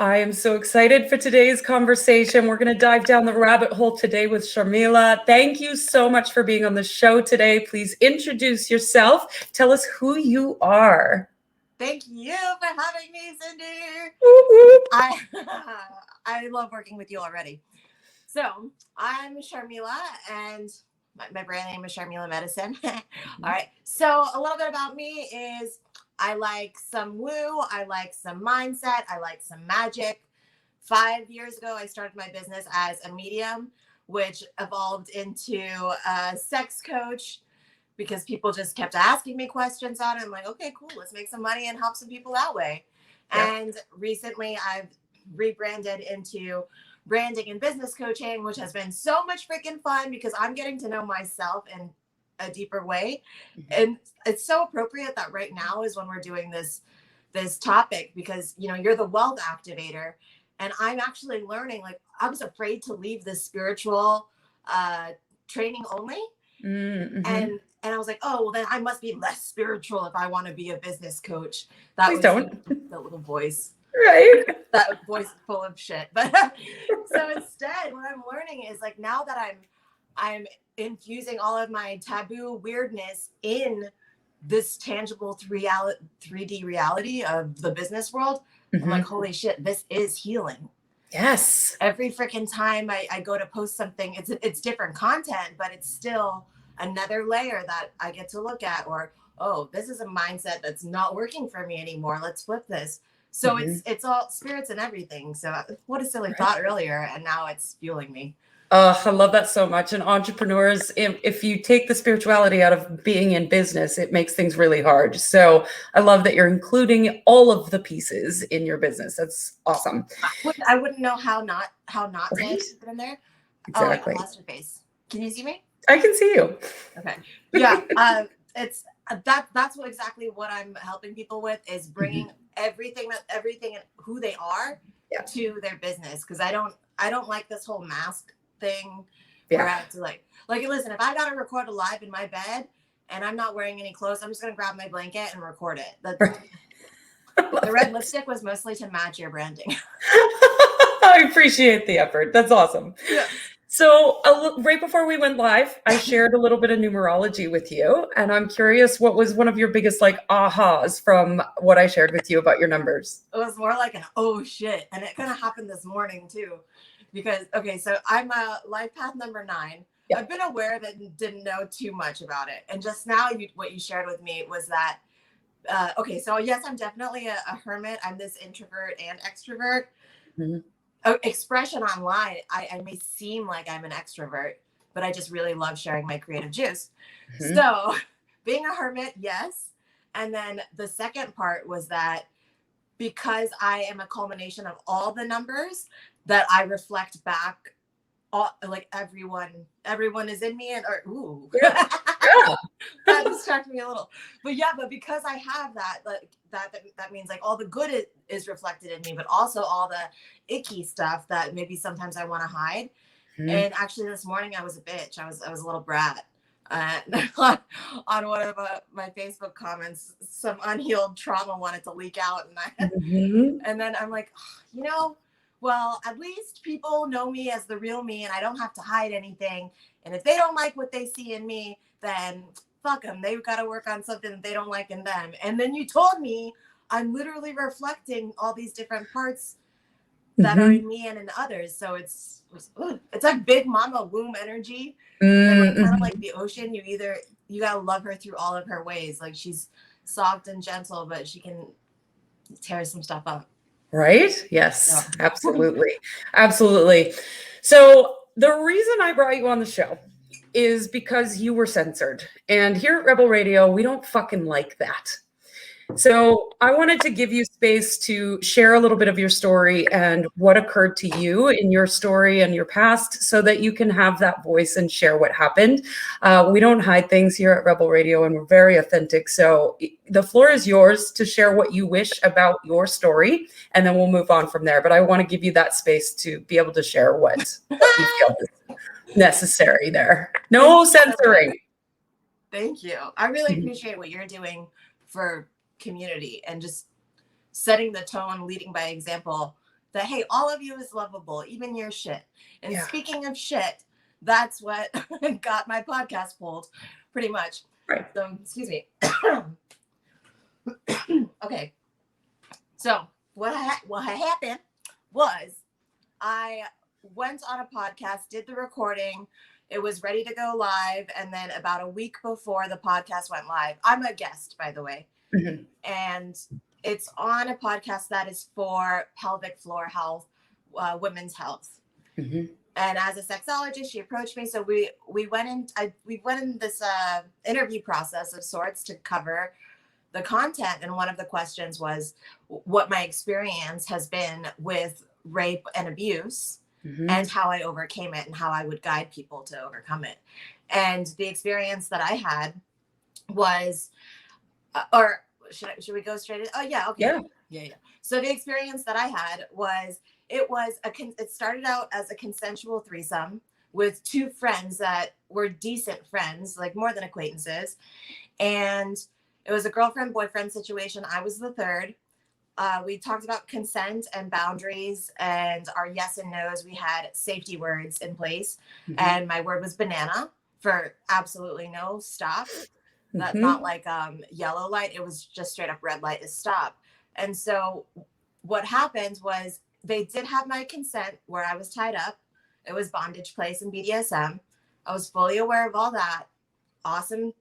I am so excited for today's conversation. We're going to dive down the rabbit hole today with Sharmila. Thank you so much for being on the show today. Please introduce yourself. Tell us who you are. Thank you for having me, Cindy. I I love working with you already. So I'm Sharmila, and my brand name is Sharmila Medicine. All right. So a little bit about me is I like some woo, I like some mindset, I like some magic. 5 years ago, I started my business as a medium, which evolved into a sex coach because people just kept asking me questions on it. I'm like, okay, cool, let's make some money and help some people that way. Yeah. And recently I've rebranded into branding and business coaching, which has been so much freaking fun because I'm getting to know myself in a deeper way. And it's so appropriate that right now is when we're doing this topic, because you're the wealth activator, and I'm actually learning, like, I was afraid to leave this spiritual training only. And I was like, oh, well, then I must be less spiritual if I want to be a business coach. That Please was don't. that little voice. Right. That voice full of shit. But so instead, what I'm learning is, like, now that I'm infusing all of my taboo weirdness in this tangible 3D reality of the business world, I'm like, holy shit, this is healing. Yes. Every freaking time I go to post something, it's different content, but it's still another layer that I get to look at. Or, oh, this is a mindset that's not working for me anymore. Let's flip this. So it's all spirits and everything. So what a silly thought earlier, and now it's fueling me. I love that so much. And entrepreneurs, if you take the spirituality out of being in business, it makes things really hard. So I love that you're including all of the pieces in your business. That's awesome. I wouldn't know how not to put in there. Exactly. Oh, I lost your face. Can you see me? I can see you. Okay. Yeah. It's that's exactly what I'm helping people with, is bringing everything and who they are to their business. Because I don't like this whole mask thing where I have to like listen, if I gotta record a live in my bed and I'm not wearing any clothes, I'm just gonna grab my blanket and record it. The red lipstick was mostly to match your branding. I appreciate the effort. That's awesome. Yeah. So right before we went live, I shared a little bit of numerology with you, and I'm curious, what was one of your biggest ahas from what I shared with you about your numbers? It was more like an oh shit, and it kind of happened this morning too, because so I'm a life path number 9. Yeah. I've been aware of it and didn't know too much about it, and just now what you shared with me was that so yes, I'm definitely a hermit. I'm this introvert and extrovert. Expression online, I may seem like I'm an extrovert, but I just really love sharing my creative juice. So being a hermit, yes. And then the second part was that because I am a culmination of all the numbers, that I reflect back like everyone is in me, and that distracted me a little. But because I have that, that means like all the good is reflected in me, but also all the icky stuff that maybe sometimes I want to hide. And actually this morning I was a bitch. I was a little brat. On one of my Facebook comments, some unhealed trauma wanted to leak out, and then I'm like, well, at least people know me as the real me, and I don't have to hide anything. And if they don't like what they see in me, then fuck them. They've got to work on something that they don't like in them. And then you told me I'm literally reflecting all these different parts that are in me and in others. So it's like big mama womb energy. And kind of like the ocean, you gotta love her through all of her ways. Like, she's soft and gentle, but she can tear some stuff up. Right? Yes, absolutely. Absolutely. So the reason I brought you on the show is because you were censored. And here at Rebel Radio, we don't fucking like that. So I wanted to give you space to share a little bit of your story and what occurred to you in your story and your past, so that you can have that voice and share what happened. We don't hide things here at Rebel Radio, and we're very authentic. So the floor is yours to share what you wish about your story, and then we'll move on from there. But I want to give you that space to be able to share what you feel is necessary there. No censoring. Thank you. I really appreciate what you're doing for community and just setting the tone, leading by example, that, hey, all of you is lovable, even your shit. And Yeah. speaking of shit, that's what got my podcast pulled, pretty much. Right. So, excuse me. Okay. So what happened was I went on a podcast, did the recording. It was ready to go live. And then about a week before the podcast went live, I'm a guest, by the way. Mm-hmm. And it's on a podcast that is for pelvic floor health, women's health. Mm-hmm. And as a sexologist, she approached me. So we went in this interview process of sorts to cover the content. And one of the questions was what my experience has been with rape and abuse, mm-hmm. and how I overcame it and how I would guide people to overcome it. And the experience that I had was, or should we go straight in? Oh yeah. Okay. Yeah. So the experience that I had was, it started out as a consensual threesome with two friends that were decent friends, like more than acquaintances. And it was a girlfriend boyfriend situation. I was the third. We talked about consent and boundaries and our yes and no's. We had safety words in place. Mm-hmm. And my word was banana for absolutely no stop. That's mm-hmm. not like yellow light. It was just straight up red light is stop. And so what happened was they did have my consent where I was tied up. It was bondage place in BDSM. I was fully aware of all that. Awesome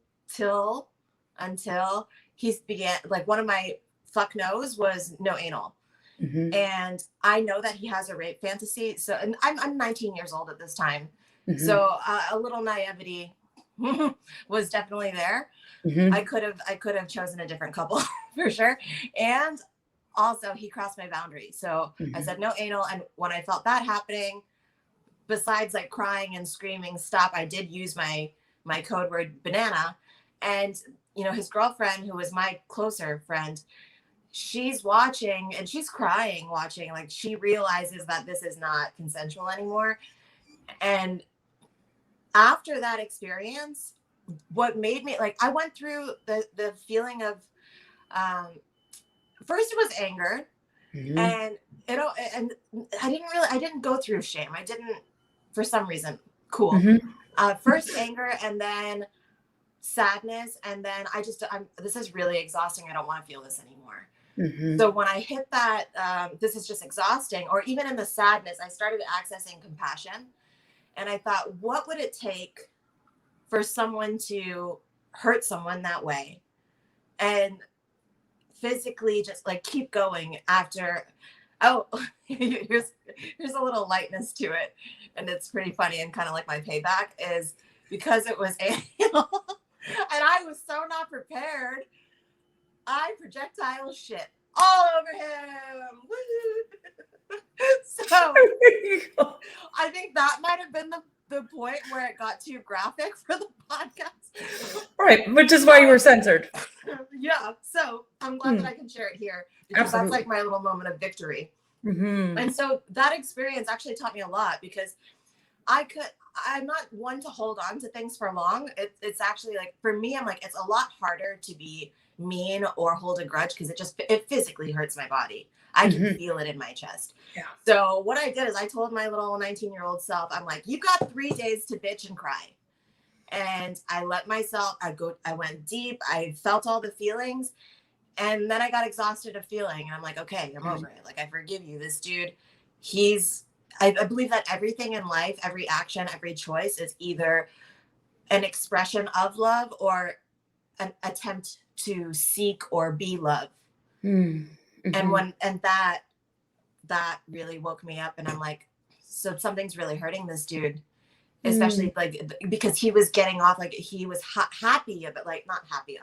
until he began, like one of my fuck no's was no anal. Mm-hmm. And I know that he has a rape fantasy. So, and I'm 19 years old at this time. Mm-hmm. So a little naivety was definitely there. Mm-hmm. I could have chosen a different couple for sure. And also he crossed my boundary. So mm-hmm. I said no anal. And when I felt that happening, besides like crying and screaming stop, I did use my code word banana. And, you know, his girlfriend, who was my closer friend, she's watching and she's crying watching, like she realizes that this is not consensual anymore. And after that experience, what made me, like, I went through the feeling of, first it was anger. Mm-hmm. And I didn't go through shame. I didn't, for some reason. Cool. Mm-hmm. First anger, and then sadness, and then this is really exhausting. I don't want to feel this anymore. Mm-hmm. So when I hit that, this is just exhausting, or even in the sadness, I started accessing compassion. And I thought, what would it take for someone to hurt someone that way? And physically just like keep going after, here's a little lightness to it. And it's pretty funny, and kind of like my payback is because it was anal and I was so not prepared. I projectile shit all over him. So I think that might have been the point where it got too graphic for the podcast. Right, which is why you were censored. Yeah, so I'm glad that I can share it here, because Absolutely. That's like my little moment of victory. Mm-hmm. And so that experience actually taught me a lot, because I'm not one to hold on to things for long. It's actually like, for me, I'm like, it's a lot harder to be mean or hold a grudge, because it physically hurts my body. I can mm-hmm. feel it in my chest. Yeah. So what I did is I told my little 19-year-old self, I'm like, you've got 3 days to bitch and cry. And I let myself, I went deep. I felt all the feelings. And then I got exhausted of feeling. And I'm like, okay, I'm over it. Like, I forgive you. This dude, I believe that everything in life, every action, every choice is either an expression of love or an attempt to seek or be love. Mm-hmm. And that really woke me up. And I'm like, so something's really hurting this dude, especially like, because he was getting off, like he was happy, but like not happy.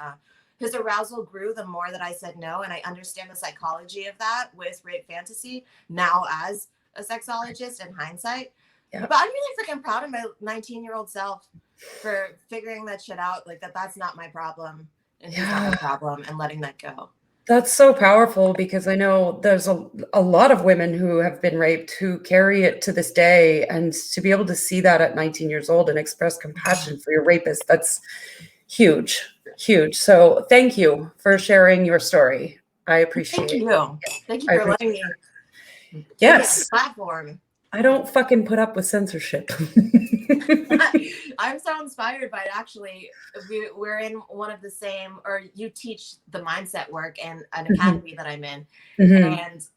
His arousal grew the more that I said no. And I understand the psychology of that with rape fantasy now as a sexologist in hindsight. Yeah. But I'm really freaking proud of my 19-year-old self for figuring that shit out. Like that's not my problem, and he's not my problem, and letting that go. That's so powerful, because I know there's a lot of women who have been raped who carry it to this day, and to be able to see that at 19 years old and express compassion for your rapist, that's huge, huge. So thank you for sharing your story. I appreciate it. Thank you. Thank you for letting me Yes. Platform. I don't fucking put up with censorship. I'm so inspired by it. Actually, we're in one of the same, or you teach the mindset work in an academy that I'm in. And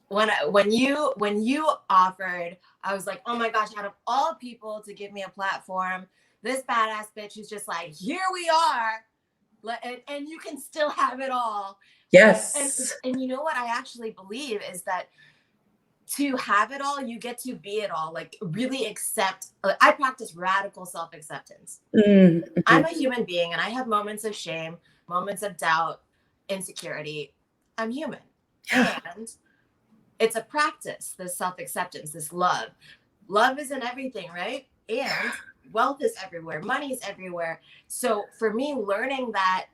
when you offered, I was like, oh my gosh, out of all people to give me a platform, this badass bitch who's just like, here we are, and you can still have it all. Yes. And you know what I actually believe is that to have it all, you get to be it all. Like, really accept. I practice radical self-acceptance. I'm a human being, and I have moments of shame, moments of doubt, insecurity. I'm human. And it's a practice, this self-acceptance, this love. Love is in everything, right? And wealth is everywhere. Money is everywhere. So for me, learning that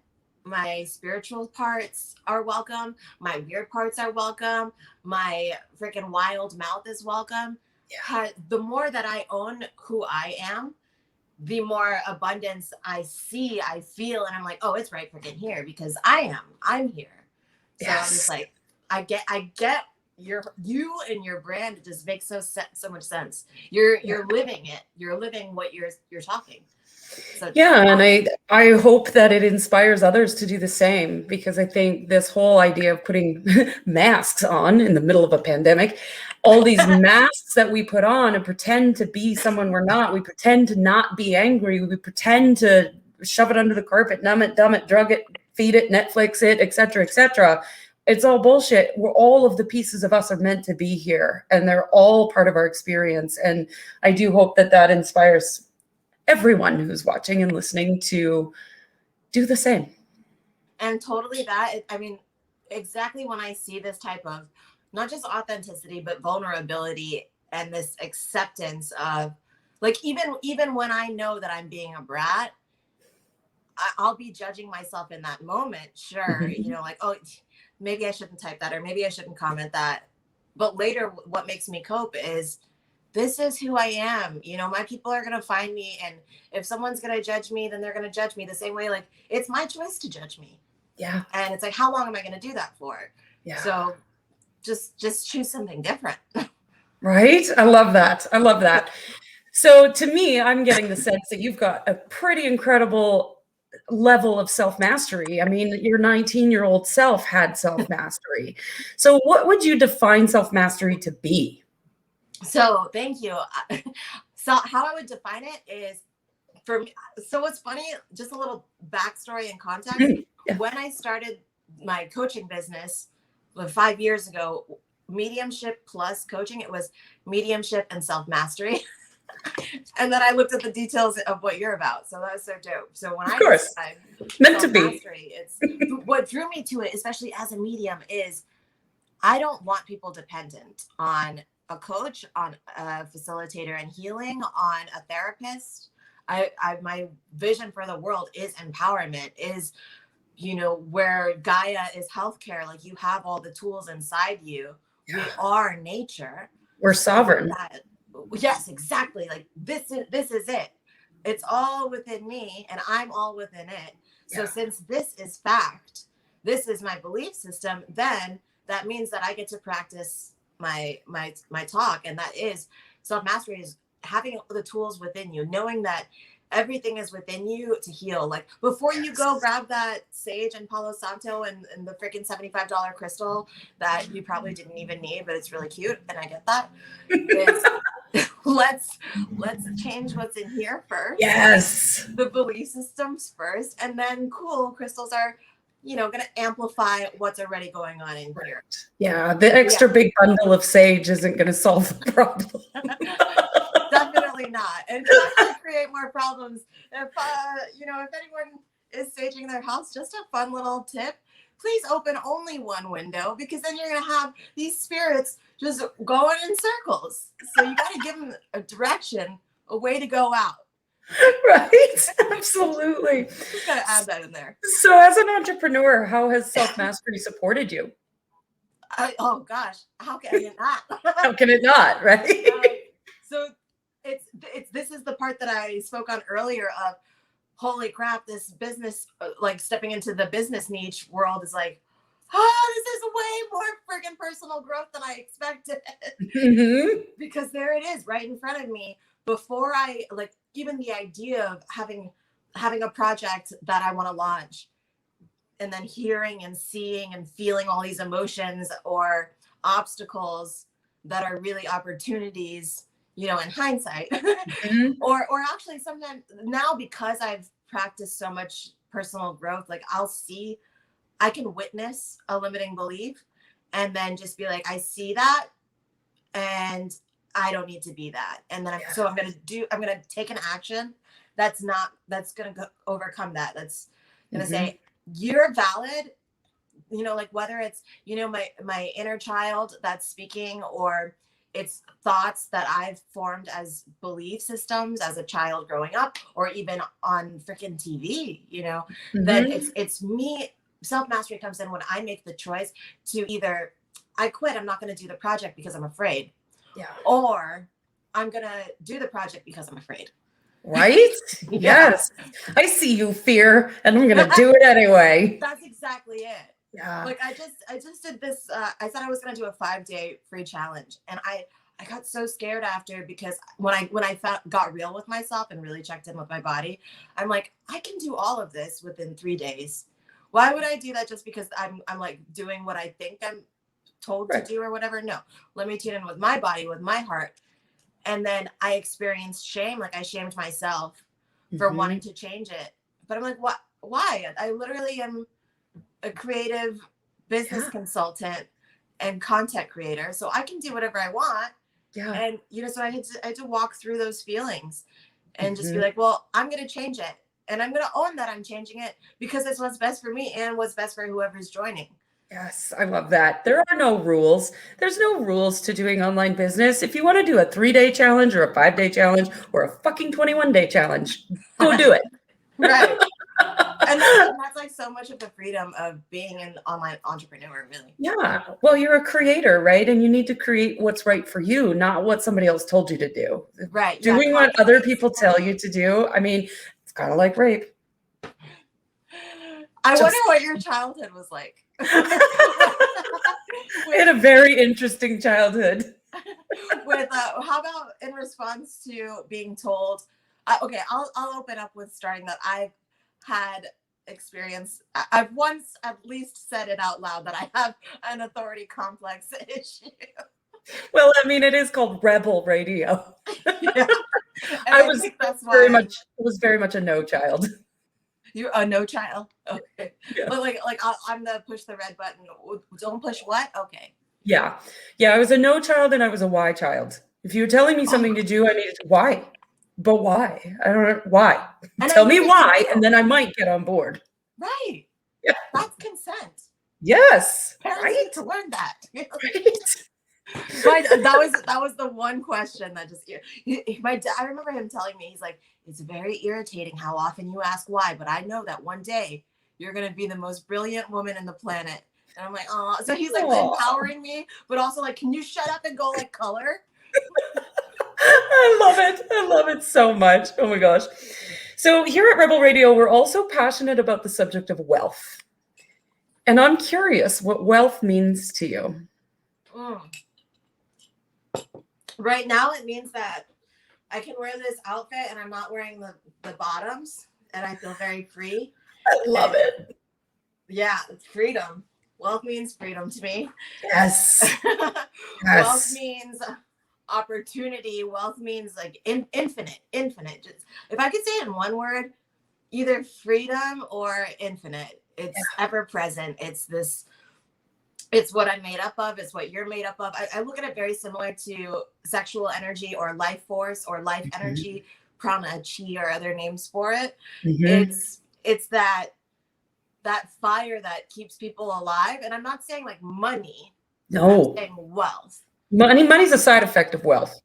my spiritual parts are welcome, my weird parts are welcome, my freaking wild mouth is welcome. The more that I own who I am, the more abundance I see, I feel, and I'm like, oh, it's right freaking here because I'm here. So I'm just like, I get you and your brand. It just makes so much sense. You're living it. You're living what you're talking. So, and I hope that it inspires others to do the same, because I think this whole idea of putting masks on in the middle of a pandemic, all these masks that we put on and pretend to be someone we're not, we pretend to not be angry, we pretend to shove it under the carpet, numb it, dumb it, drug it, feed it, Netflix it, etc., etc. It's all bullshit. All of the pieces of us are meant to be here, and they're all part of our experience. And I do hope that that inspires everyone who's watching and listening to do the same. And totally that, I mean, exactly when I see this type of not just authenticity, but vulnerability and this acceptance of, like, even when I know that I'm being a brat, I'll be judging myself in that moment. Sure. You know, like, oh, maybe I shouldn't type that, or maybe I shouldn't comment that. But later, what makes me cope is, this is who I am. You know, my people are going to find me. And if someone's going to judge me, then they're going to judge me the same way. Like, it's my choice to judge me. Yeah. And it's like, how long am I going to do that for? Yeah. So just choose something different. Right? I love that. I love that. So to me, I'm getting the sense that you've got a pretty incredible level of self-mastery. I mean, your 19-year-old self had self-mastery. So what would you define self-mastery to be? So thank you. So how I would define it is, for me, so what's funny, just a little backstory and context. When I started my coaching business 5 years ago, mediumship plus coaching, it was mediumship and self-mastery. And then I looked at the details of what you're about. So that was so dope. So when I describe meant to be, it's what drew me to it, especially as a medium, is I don't want people dependent on a coach, on a facilitator and healing, on a therapist. My vision for the world is empowerment, is, you know, where Gaia is healthcare. Like, you have all the tools inside you. We are nature. We're sovereign. Yes, exactly. Like, this is it. It's all within me, and I'm all within it. So since this is fact, this is my belief system, then that means that I get to practice my talk. And that is self-mastery, is having the tools within you, knowing that everything is within you to heal. Like, before you go grab that sage and Palo Santo and the freaking $75 crystal that you probably didn't even need, but it's really cute, and I get that. Let's change what's in here first. Yes. The belief systems first, and then crystals are, you know, going to amplify what's already going on in here. Yeah, the extra big bundle of sage isn't going to solve the problem. Definitely not. And can actually create more problems. If you know, if anyone is saging their house, just a fun little tip: please open only one window, because then you're going to have these spirits just going in circles. So you got to give them a direction, a way to go out. Right? Absolutely. Just got to add that in there. So as an entrepreneur, how has self-mastery supported you? Oh gosh, how can it not? How can it not, right? So this is the part that I spoke on earlier of, holy crap, this business, like stepping into the business niche world, is like, oh, this is way more freaking personal growth than I expected. Because there it is right in front of me. Before I like even the idea of having a project that I want to launch, and then hearing and seeing and feeling all these emotions or obstacles that are really opportunities, you know, in hindsight. or actually sometimes now, because I've practiced so much personal growth, like I can witness a limiting belief and then just be like, I see that and I don't need to be that. And then I'm going to take an action that's going to overcome that. That's going to say, you're valid, you know, like whether it's, you know, my inner child that's speaking, or it's thoughts that I've formed as belief systems as a child growing up, or even on freaking TV, you know, then it's me. Self-mastery comes in when I make the choice to either I quit, I'm not going to do the project because I'm afraid, or I'm going to do the project because I'm afraid. Right? Yes. I see you, fear, and I'm going to do it anyway. That's exactly it. Yeah. Like I just did this. I said I was going to do a 5-day free challenge, and I got so scared after, because when I got real with myself and really checked in with my body, I'm like, I can do all of this within 3 days. Why would I do that just because I'm like doing what I think I'm told to do or whatever? No, let me tune in with my body, with my heart. And then I experienced shame. Like I shamed myself for wanting to change it. But I'm like, what? Why? I literally am a creative business consultant and content creator. So I can do whatever I want. Yeah. And, you know, so I had to walk through those feelings and just be like, well, I'm going to change it. And I'm going to own that I'm changing it because it's what's best for me and what's best for whoever's joining. Yes, I love that. There are no rules. There's no rules to doing online business. If you want to do a 3-day challenge or a 5-day challenge or a fucking 21-day challenge, go do it. Right. And that's like so much of the freedom of being an online entrepreneur, really. Yeah. Well, you're a creator, right? And you need to create what's right for you, not what somebody else told you to do. Right. Doing what other people tell you to do. I mean, it's kind of like rape. I wonder what your childhood was like. I had a very interesting childhood. With how about in response to being told? Okay, I'll open up with starting that I've had experience. I've once at least said it out loud that I have an authority complex issue. Well, I mean, it is called Rebel Radio. Yeah. I was very much a no child. You're a no child? Okay. Yeah. But like I'm the push the red button. Don't push what? Okay. Yeah. Yeah, I was a no child and I was a why child. If you were telling me something to do, I needed to why. But why? I don't know why. And tell me why, and then I might get on board. Right. Yeah. That's consent. Yes. Parents need to learn that. Right. But that was the one question that just my dad, I remember him telling me, he's like, it's very irritating how often you ask why, but I know that one day you're gonna be the most brilliant woman in the planet. And I'm like, oh, so he's like empowering me, but also like, can you shut up and go like color? I love it. I love it so much. Oh my gosh. So here at Rebel Radio, we're also passionate about the subject of wealth. And I'm curious what wealth means to you. Right now, it means that I can wear this outfit and I'm not wearing the bottoms, and I feel very free. I love it. Yeah, it's freedom. Wealth means freedom to me. Yes. Wealth means opportunity. Wealth means like infinite. Just if I could say it in one word, either freedom or infinite. It's ever present. It's what I'm made up of. It's what you're made up of. I look at it very similar to sexual energy or life force or life energy, prana, chi, or other names for it. It's that fire that keeps people alive. And I'm not saying like money. No. I'm saying wealth. Money's a side effect of wealth.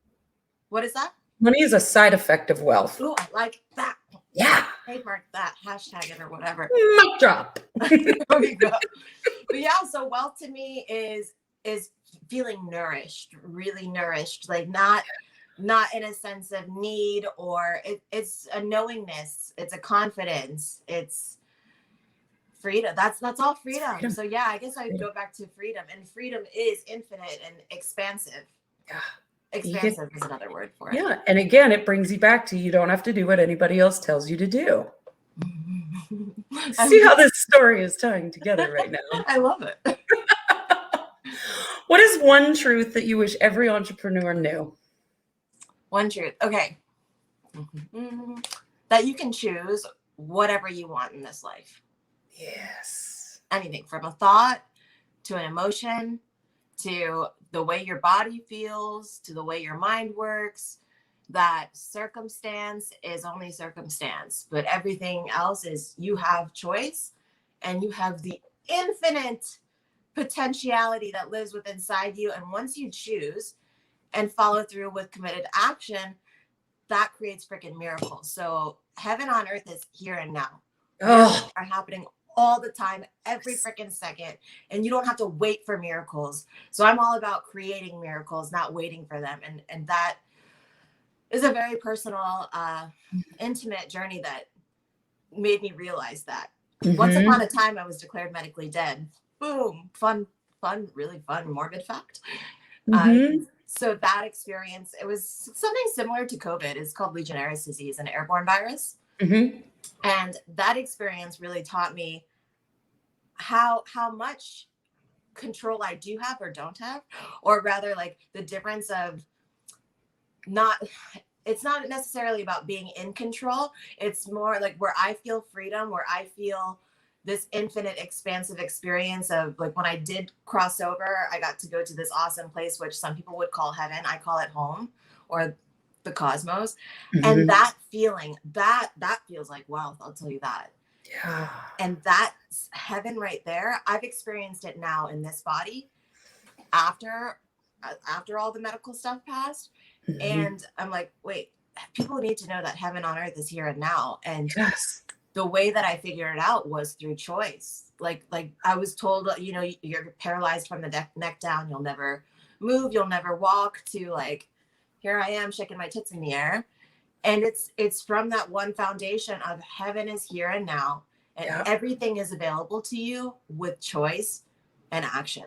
What is that? Money is a side effect of wealth. Oh, I like that. Yeah. Trademark that, hashtag it or whatever. Mic drop. There we go. But yeah, so wealth to me is feeling nourished, really nourished, like not in a sense of need, or it's a knowingness, it's a confidence, it's Freedom. That's all freedom. Freedom. So yeah, I guess I'd go back to freedom, and freedom is infinite and expansive. Yeah. Expansive is another word for it. Yeah. And again, it brings you back to you don't have to do what anybody else tells you to do. See how this story is tying together right now. I love it. What is one truth that you wish every entrepreneur knew? One truth. Okay. That you can choose whatever you want in this life. Yes. Anything from a thought to an emotion to the way your body feels to the way your mind works. That circumstance is only circumstance, but everything else is you have choice, and you have the infinite potentiality that lives within inside you. And once you choose and follow through with committed action, that creates freaking miracles. So heaven on earth is here and now. Miracles are happening all the time, every freaking second, and you don't have to wait for miracles. So I'm all about creating miracles, not waiting for them. And that is a very personal, intimate journey that made me realize that. Once upon a time, I was declared medically dead. Boom, fun, really fun, morbid fact. So that experience, it was something similar to COVID. It's called Legionnaire's disease, an airborne virus. And that experience really taught me how much control I do have or don't have, or rather like the difference of it's not necessarily about being in control. It's more like where I feel freedom, where I feel this infinite expansive experience of like when I did cross over, I got to go to this awesome place, which some people would call heaven. I call it home or the cosmos. And that feeling, that feels like wealth. I'll tell you that. Yeah. And that's heaven right there. I've experienced it now in this body after all the medical stuff passed. And I'm like, wait, people need to know that heaven on earth is here and now. And the way that I figured it out was through choice. Like I was told, you know, you're paralyzed from the neck down. You'll never move. You'll never walk, to like, here I am shaking my tits in the air. And it's from that one foundation of heaven is here and now. And everything is available to you with choice and action.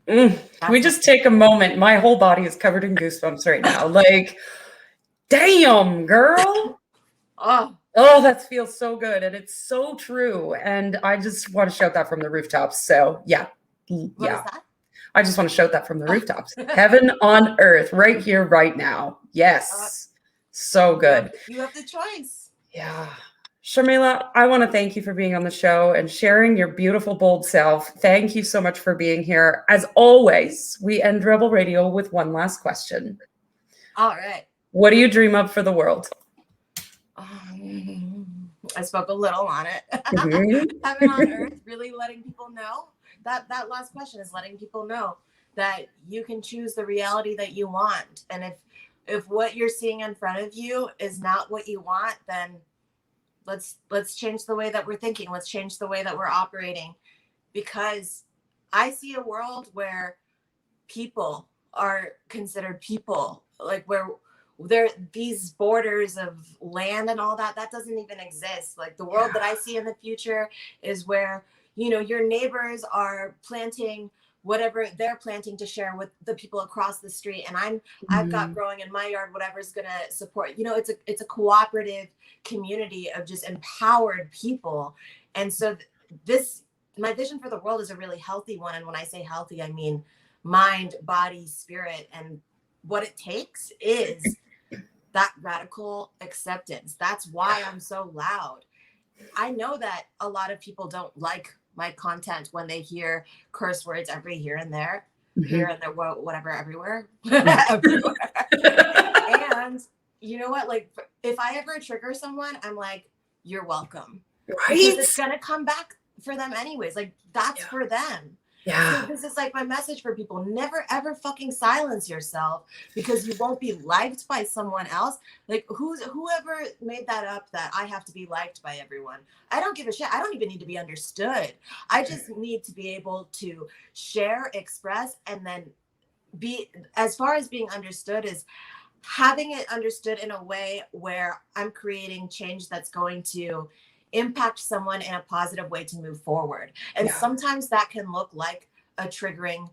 Can we just take a moment? My whole body is covered in goosebumps right now. Like, damn, girl. Oh, that feels so good. And it's so true. And I just want to shout that from the rooftops. So yeah. What is that? I just want to shout that from the rooftops. Heaven on earth, right here, right now. Yes. So good. You have the choice. Yeah. Sharmila, I want to thank you for being on the show and sharing your beautiful, bold self. Thank you so much for being here. As always, we end Rebel Radio with one last question. All right. What do you dream of for the world? I spoke a little on it. Heaven on earth, really letting people know. That last question is letting people know that you can choose the reality that you want. And if what you're seeing in front of you is not what you want, then let's change the way that we're thinking. Let's change the way that we're operating, because I see a world where people are considered people, like where there these borders of land and all that doesn't even exist. Like the world that I see in the future is where, you know, your neighbors are planting whatever they're planting to share with the people across the street, and I've got growing in my yard whatever's gonna support. You know, it's a cooperative community of just empowered people. And so my vision for the world is a really healthy one. And when I say healthy, I mean mind, body, spirit. And what it takes is that radical acceptance. That's why I'm so loud. I know that a lot of people don't like my content when they hear curse words every here and there, here and there, whatever, everywhere. Everywhere. And you know what? Like, if I ever trigger someone, I'm like, you're welcome. Right? Because it's going to come back for them anyways. Like, that's for them. Yeah. So this is like my message for people. Never, ever fucking silence yourself, because you won't be liked by someone else. Like, whoever made that up, that I have to be liked by everyone. I don't give a shit. I don't even need to be understood. I just need to be able to share, express, and then be, as far as being understood, is having it understood in a way where I'm creating change that's going to impact someone in a positive way to move forward. And sometimes that can look like a triggering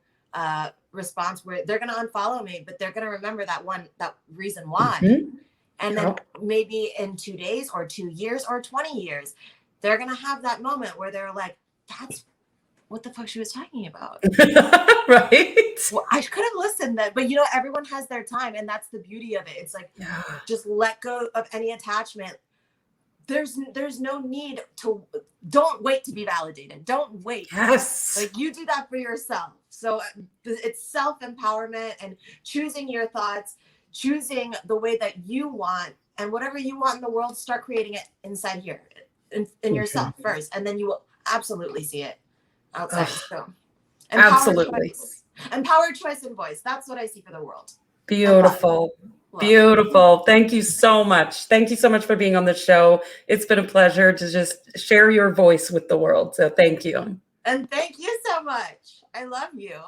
response where they're going to unfollow me, but they're going to remember that reason why. Mm-hmm. And then maybe in 2 days or 2 years or 20 years, they're going to have that moment where they're like, that's what the fuck she was talking about. Right. Well, I could have listened then, but you know, everyone has their time, and that's the beauty of it. It's like, just let go of any attachment. There's no need to, don't wait to be validated. Don't wait. Yes. Like, you do that for yourself. So it's self-empowerment and choosing your thoughts, choosing the way that you want, and whatever you want in the world, start creating it inside here, in yourself first, and then you will absolutely see it outside. So absolutely. Empowered choice and voice. That's what I see for the world. Beautiful. Beautiful. Thank you so much. Thank you so much for being on the show. It's been a pleasure to just share your voice with the world. So thank you. And thank you so much. I love you.